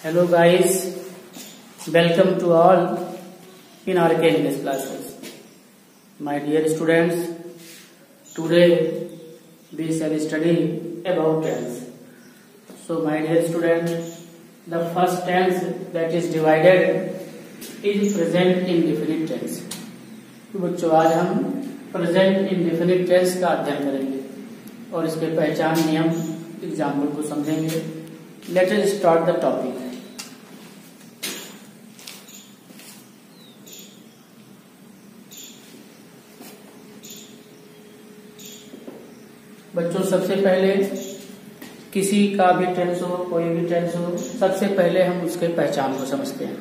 Hello guys, welcome to all in RK English classes. My dear students, today we shall study about tense. So my dear students, the first tense that is divided is present indefinite tense. तो बच्चों आज हम present indefinite tense का अध्ययन करेंगे और इसके पहचान नियम एग्जाम्पल को समझेंगे. Let us start the topic. बच्चों सबसे पहले किसी का भी टेंस हो, कोई भी टेंस हो, सबसे पहले हम उसके पहचान को समझते हैं.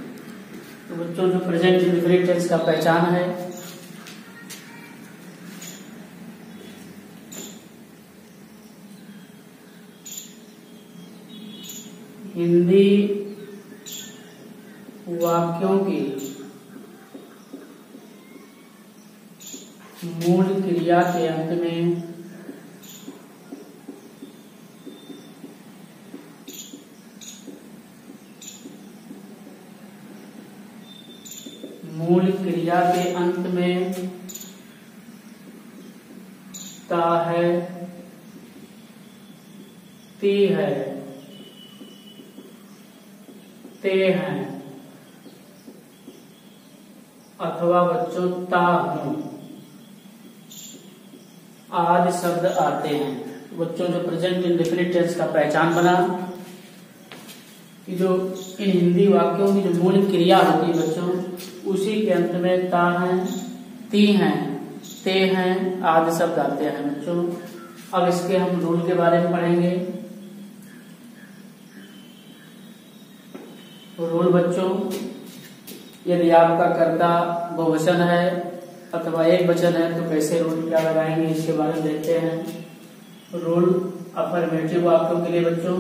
तो बच्चों जो प्रेजेंट इंडेफिनिट टेंस का पहचान है, हिंदी वाक्यों की मूल क्रिया के अंत में ता है, ती है, ते हैं अथवा बच्चों ता हूं आदि शब्द आते हैं. बच्चों जो प्रेजेंट इंडेफिनिट टेंस का पहचान बना कि जो इन हिंदी वाक्यों की जो मूल क्रिया होती है बच्चों, उसी के अंत में ता हैं, ती हैं, ते हैं आदि शब्द आते हैं बच्चों. अब इसके हम रूल के बारे में पढ़ेंगे. रूल बच्चों, यदि आपका कर्ता बहुवचन है अथवा एक वचन है तो कैसे रूल क्या लगाएंगे इसके बारे में देखते हैं. रूल अफर्मेटिव वाक्यों के लिए बच्चों,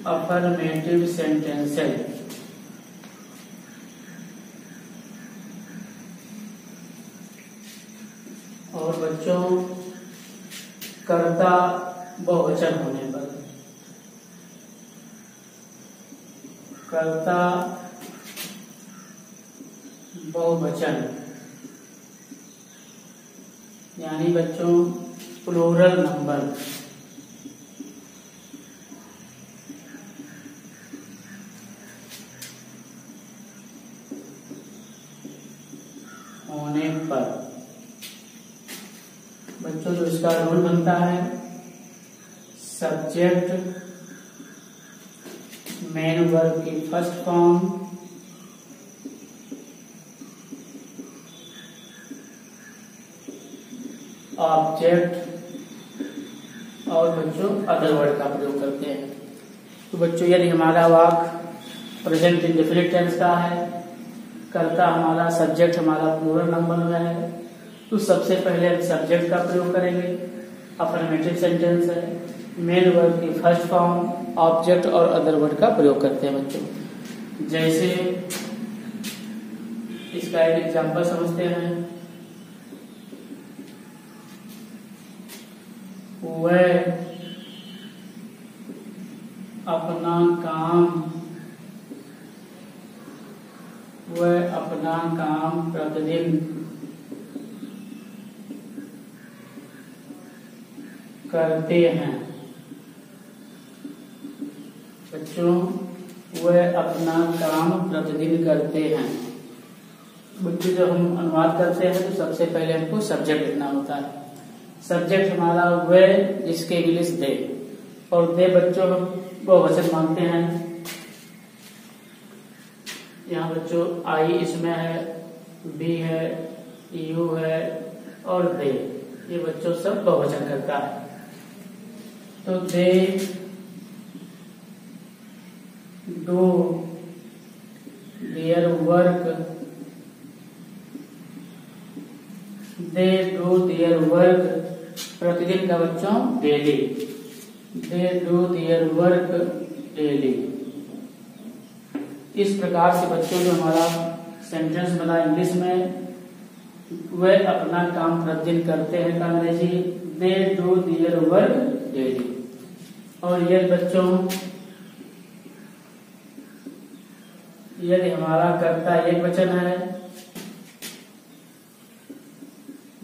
अफर्मेटिव सेंटेंसेस और बच्चों कर्ता बहुवचन होने पर, कर्ता बहुवचन यानी बच्चों प्लूरल नंबर होने पर बच्चों जो इसका रूल बनता है, सब्जेक्ट मेन वर्ब की फर्स्ट फॉर्म, ऑब्जेक्ट और बच्चों अदर वर्ड का प्रयोग करते हैं. तो बच्चों यदि हमारा वाक्य प्रेजेंट इंडेफिनिट टेंस का है, कर्ता हमारा सब्जेक्ट हमारा प्लूरल नंबर में है, तो सबसे पहले हम सब्जेक्ट का प्रयोग करेंगे. अफर्मेटिव सेंटेंस है, मेन वर्ब की फर्स्ट फॉर्म, ऑब्जेक्ट और अदर वर्ड का प्रयोग करते हैं बच्चों. जैसे इसका एक एग्जांपल समझते हैं. वह अपना काम प्रतिदिन करते हैं. बच्चों वह अपना काम प्रतिदिन करते हैं. बच्चों जब हम अनुवाद करते हैं तो सबसे पहले हमको सब्जेक्ट लिखना होता है. सब्जेक्ट हमारा वह, जिसके इंग्लिश दे, और दे बच्चों हम बहुवचन मानते हैं. यहाँ बच्चों आई इसमें है, बी है, यू है और दे, ये बच्चों सब बहुवचन करता है. तो they do their work, they do their work प्रतिदिन का बच्चों daily, they do their work daily. इस प्रकार से बच्चों जो हमारा सेंटेंस बना इंग्लिश में, वह अपना काम प्रतिदिन करते हैं का अंग्रेजी they do their work daily. और यदि बच्चों यदि हमारा कर्ता एक वचन है,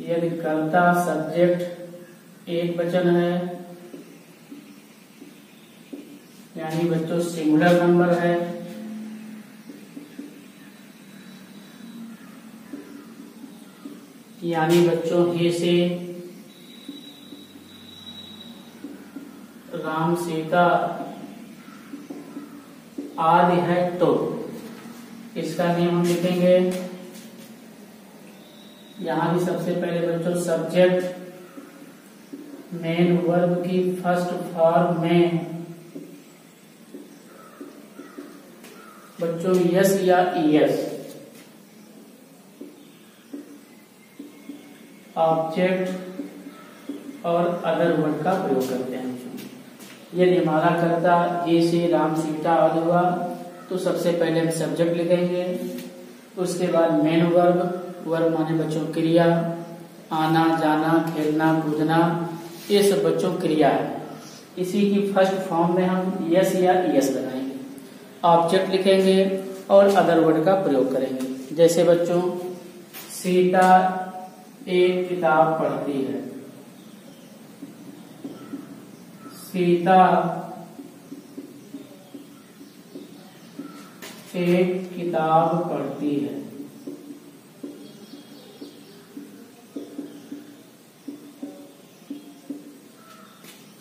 यदि कर्ता सब्जेक्ट एक वचन है, यानी बच्चों सिंगुलर नंबर है, यानी बच्चों ही से राम सीता आदि है तो इसका नियम हम लिखेंगे। यहां भी सबसे पहले बच्चों सब्जेक्ट मेन वर्ब की फर्स्ट फॉर्म में बच्चों यस या ईएस, ऑब्जेक्ट और अदर वर्ड का प्रयोग करते हैं। यदि हमारा कर्ता ये से राम सीता आदि हुआ तो सबसे पहले हम सब्जेक्ट लिखेंगे, उसके बाद मेन वर्ब, वर्ब माने बच्चों क्रिया, आना जाना खेलना कूदना, ये सब बच्चों क्रिया है। इसी की फर्स्ट फॉर्म में हम यस या ईएस लगाएंगे, ऑब्जेक्ट लिखेंगे और अदर वर्ड का प्रयोग करेंगे। जैसे बच्चों सीता एक किताब पढ़ती है, सीता एक किताब पढ़ती है।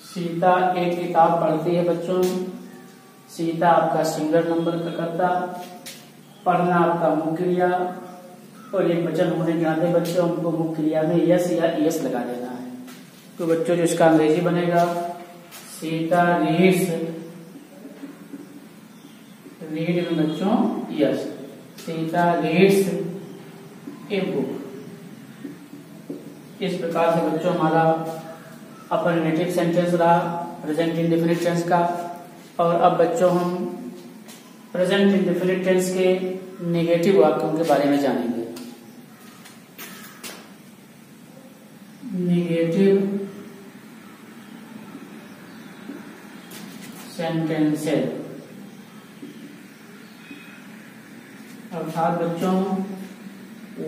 सीता एक किताब पढ़ती है बच्चों, सीता आपका सिंगल नंबर का कर्ता, पढ़ना आपका मुख्य क्रिया और एक वचन होने के नाते बच्चों हमको मुख्य क्रिया में यस या ईएस लगा देना है। तो बच्चों जो इसका अंग्रेजी बनेगा सीता रीड्स, रीड में बच्चों yes, Sita reads a book. इस प्रकार से बच्चों हमारा अफर्मेटिव सेंटेंस रहा प्रेजेंट इंडेफिनिट टेंस का। और अब बच्चों हम प्रेजेंट इंडेफिनिट टेंस के नेगेटिव वाक्यों के बारे में जानेंगे। नेगेटिव सेंटेंसेस अर्थात बच्चों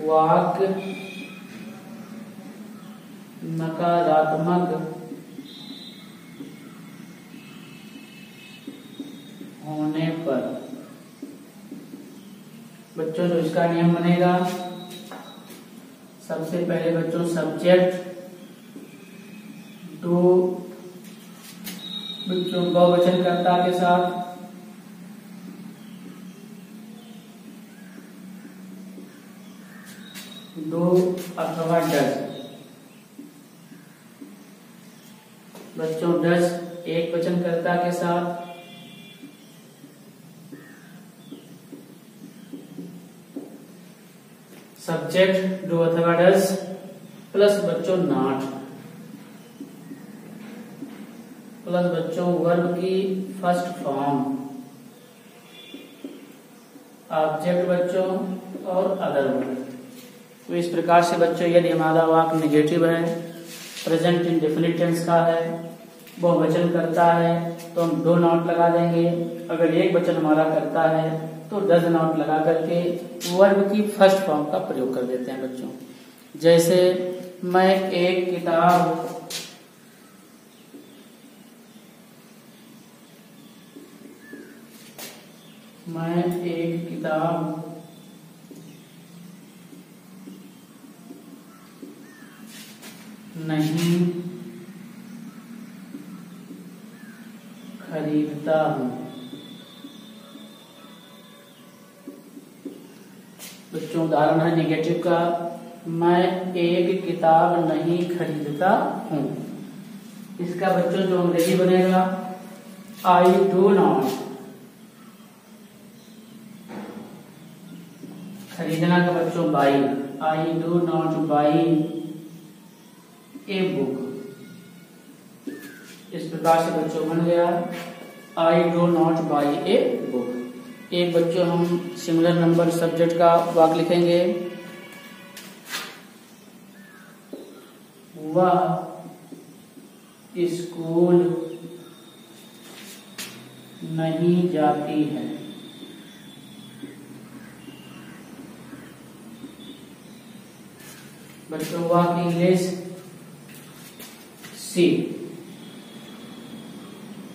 वाक्य नकारात्मक होने पर बच्चों जो इसका नियम बनेगा, सबसे पहले बच्चों सब्जेक्ट दो बच्चों बहुवचन कर्ता के साथ, दो अथवा डज। बच्चों डज एक वचन कर्ता के साथ, सब्जेक्ट डू अथवा डज प्लस बच्चों नॉट, प्लस बच्चों वर्ब की फर्स्ट फॉर्म, ऑब्जेक्ट बच्चों और अदर वर्ड। तो इस प्रकार से बच्चों यदि हमारा वाक्य नेगेटिव है, प्रेजेंट इंडेफिनिट टेंस का है, बहुवचन करता है तो हम दो नॉट लगा देंगे। अगर एक वचन हमारा करता है तो डज नॉट लगा करके वर्ब की फर्स्ट फॉर्म का प्रयोग कर देते हैं बच्चों। जैसे मैं एक किताब नहीं खरीदता हूं। बच्चों उदाहरण है नेगेटिव का, मैं एक किताब नहीं खरीदता हूं। इसका बच्चों जो अंग्रेजी बनेगा आई डू नॉट, खरीदना का बच्चों by, I do not by a book. इस प्रकार से बच्चों बन गया I do not by a book. एक बच्चों हम सिंगुलर नंबर सब्जेक्ट का वाक्य लिखेंगे, वह स्कूल नहीं जाती है। बच्चों वाक इंग्लिश सी।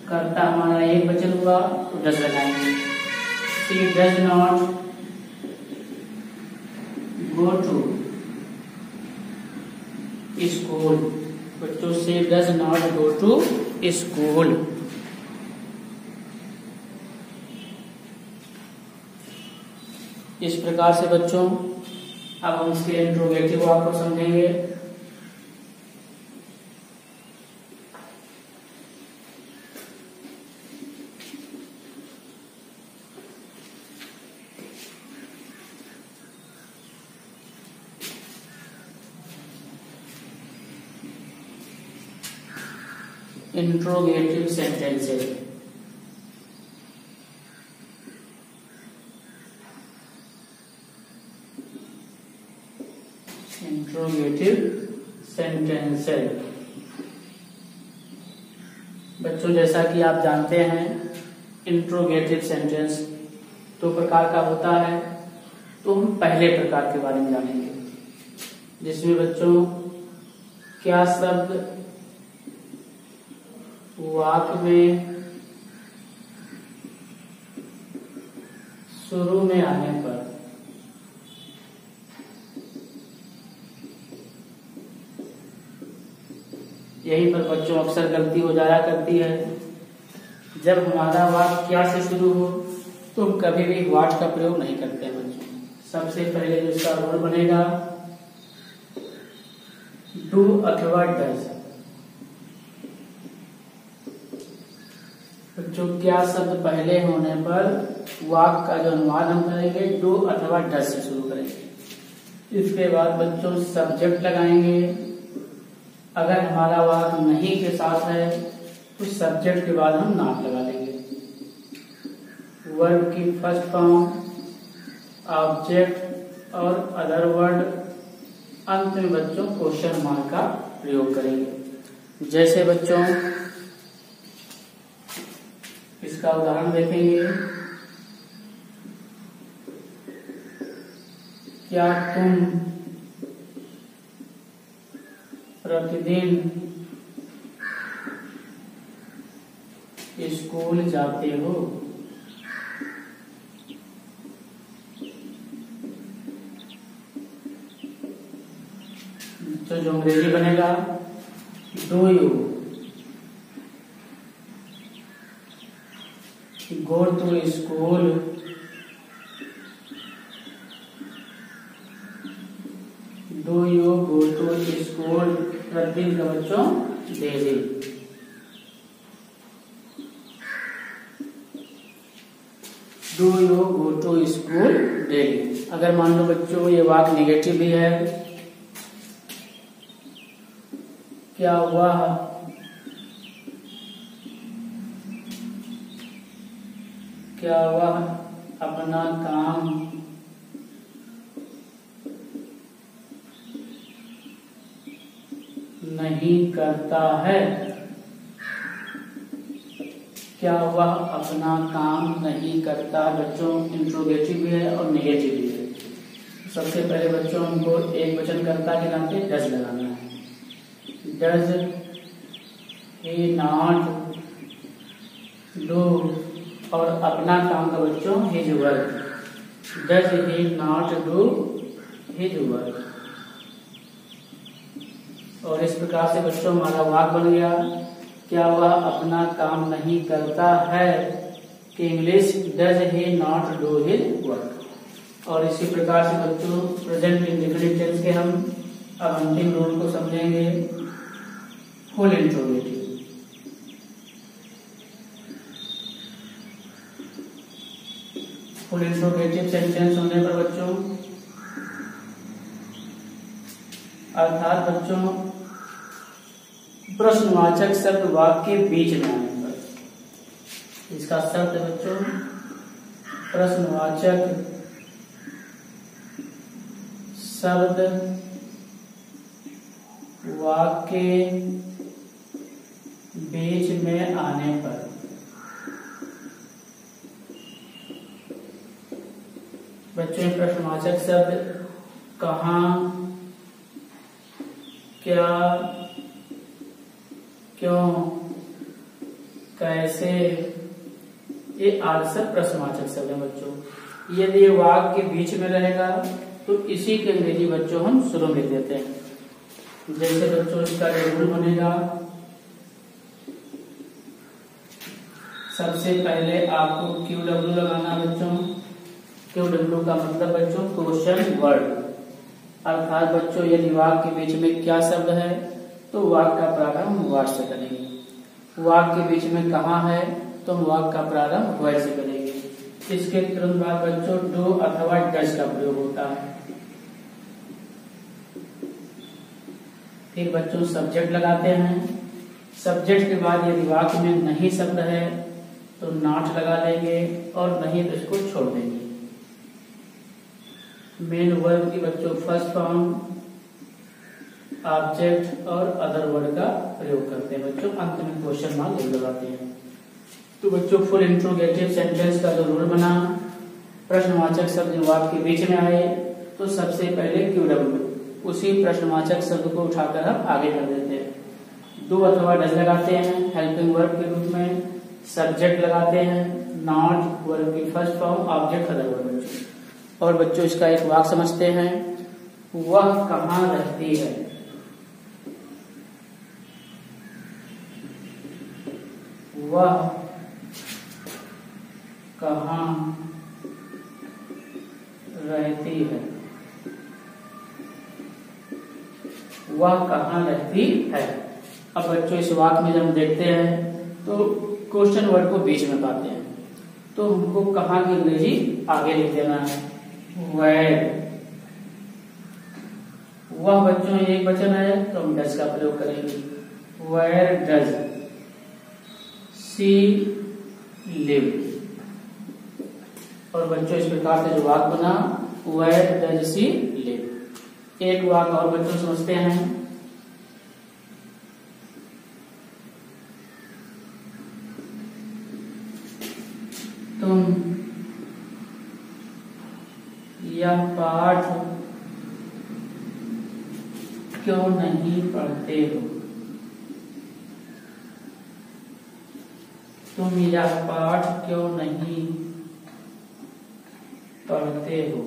करता हमारा एक वचन हुआ तो डज लगाएंगे। She does not go to school. बच्चों she does not go to school. इस प्रकार से बच्चों अब हम इसके इंट्रोगेटिव आपको समझेंगे। Interrogative sentences. इंट्रोगेटिव सेंटेंसेस बच्चों जैसा कि आप जानते हैं इंट्रोगेटिव सेंटेंस दो प्रकार का होता है। तो हम पहले प्रकार के बारे में जानेंगे, जिसमें बच्चों क्या शब्द वाक्य में शुरू में आने पर यहीं पर बच्चों अक्सर गलती हो जाया करती है। जब हमारा वाक्य क्या से शुरू हो तो हम कभी भी व्हाट का प्रयोग नहीं करते हैं बच्चों। सबसे पहले जो इसका रूल बनेगा डू अथवा डज। बच्चों क्या शब्द पहले होने पर वाक्य का जो अनुवाद हम करेंगे डू अथवा डज से शुरू करेंगे। इसके बाद बच्चों सब्जेक्ट लगाएंगे। अगर हमारा वाक्य नहीं के साथ है तो सब्जेक्ट के बाद हम नॉट लगा लेंगे। वर्ब की फर्स्ट फॉर्म, ऑब्जेक्ट और अदर वर्ड, अंत में बच्चों क्वेश्चन मार्क का प्रयोग करेंगे। जैसे बच्चों इसका उदाहरण देखेंगे, क्या तुम प्रतिदिन स्कूल जाते हो? तो जो अंग्रेजी बनेगा do you go to school do you go to school प्रतिदिन का बच्चों daily. Do you go to school daily. अगर मान लो बच्चों ये वाक्य निगेटिव भी है, क्या वह अपना काम नहीं करता है? क्या वह अपना काम नहीं करता? बच्चों इंट्रोगेटिव भी है और नेगेटिव भी है। सबसे पहले बच्चों हमको एक वचन कर्ता के नाम पे डज लगाना है। डज ही नॉट डू और अपना काम का बच्चों his work. Does he not do his work. और इस प्रकार से बच्चों हमारा वाक्य बन गया, क्या वह अपना काम नहीं करता है? कि English does he not do his work. और इसी प्रकार से बच्चों प्रेजेंट इंडेफिनिट टेंस के हम अब अंतिम रूल को समझेंगे, full interrogative. Full interrogative sentence होने पर बच्चों अर्थात बच्चों प्रश्नवाचक शब्द वाक्य के बीच में आने पर, इसका शब्द बच्चों प्रश्नवाचक शब्द वाक्य बीच में आने पर बच्चों प्रश्नवाचक शब्द कहाँ, क्या, क्यों, कैसे, ये आदि सब प्रश्नवाचक शब्द है बच्चों। यदि ये वाक्य के बीच में रहेगा तो इसी के अंग्रेजी बच्चों हम शुरू में देते हैं। जैसे बच्चों इसका रूल बनेगा, सबसे पहले आपको QW लगाना बच्चों। QW का मतलब बच्चों क्वेश्चन वर्ड, अर्थात बच्चों यदि वाक्य के बीच में क्या शब्द है तो वाक्य का प्रारंभ व्हाट से करेंगे। वाक्य के बीच में कहाँ है तो हम वाक्य का प्रारंभ व्हाट से करेंगे। इसके तुरंत बाद बच्चों डू अथवा डज का प्रयोग होता है। फिर बच्चों सब्जेक्ट लगाते हैं। सब्जेक्ट के बाद यदि वाक्य में नहीं शब्द है तो नॉट लगा लेंगे और नहीं तो इसको छोड़ देंगे। मेन वर्ब की बच्चों फर्स्ट फॉर्म, ऑब्जेक्ट और अदर वर्ड का प्रयोग करते हैं बच्चों। अंत में क्वेश्चन मार्क लगाते हैं। तो बच्चों फुल इंट्रोगेटिव सेंटेंस का जो रूल बना, प्रश्नवाचक शब्द वाक्य के बीच में आए तो सबसे पहले QW, उसी प्रश्नवाचक शब्द को उठाकर हम आगे कर देते हैं। डू अथवा डज लगाते हैं हेल्पिंग वर्ब के रूप में। सब्जेक्ट लगाते हैं, नॉट वर्ब की first form, object other word. और बच्चों इसका एक वाक्य समझते हैं, वह कहाँ रहती है। वह कहाँ रहती है। वह कहाँ रहती है। अब बच्चों इस वाक्य में जब हम देखते हैं तो क्वेश्चन वर्ड को बीच में पाते हैं तो हमको कहाँ की अंग्रेजी आगे लिख देना है, वेयर। वह बच्चों एक वचन है तो हम डज का प्रयोग करेंगे, वेयर डज सी लिव। और बच्चों इस प्रकार से जो वाक्य बना, वेयर डज सी लिव। एक वाक्य और बच्चों समझते हैं, तुम यह पाठ क्यों नहीं पढ़ते हो। तुम यह पाठ क्यों नहीं पढ़ते हो।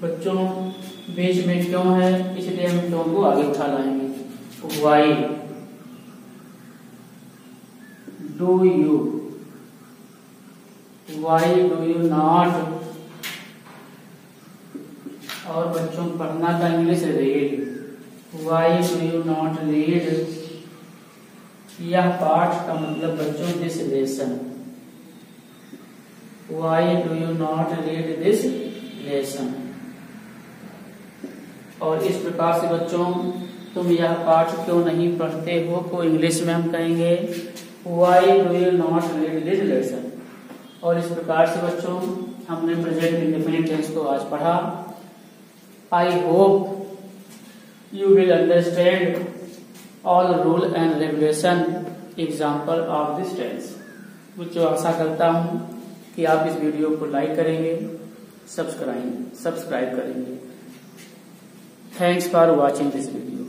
बच्चों बीच में क्यों है इसलिए हम क्यों को आगे उठा लाएंगे। Why do you, why do you not. और बच्चों पढ़ना का English read, why do you not read. यह पाठ का मतलब बच्चों this lesson, why do you not read this lesson. और इस प्रकार से बच्चों तुम यह पाठ क्यों नहीं पढ़ते हो को इंग्लिश में हम कहेंगे why do you not read this lesson. और इस प्रकार से बच्चों हमने प्रेजेंट इंडेफिनिट टेंस को आज पढ़ा। I hope you will understand all rule and regulation example of this tense. बच्चों आशा करता हूँ कि आप इस वीडियो को लाइक करेंगे, सब्सक्राइब करेंगे। Thanks for watching this video.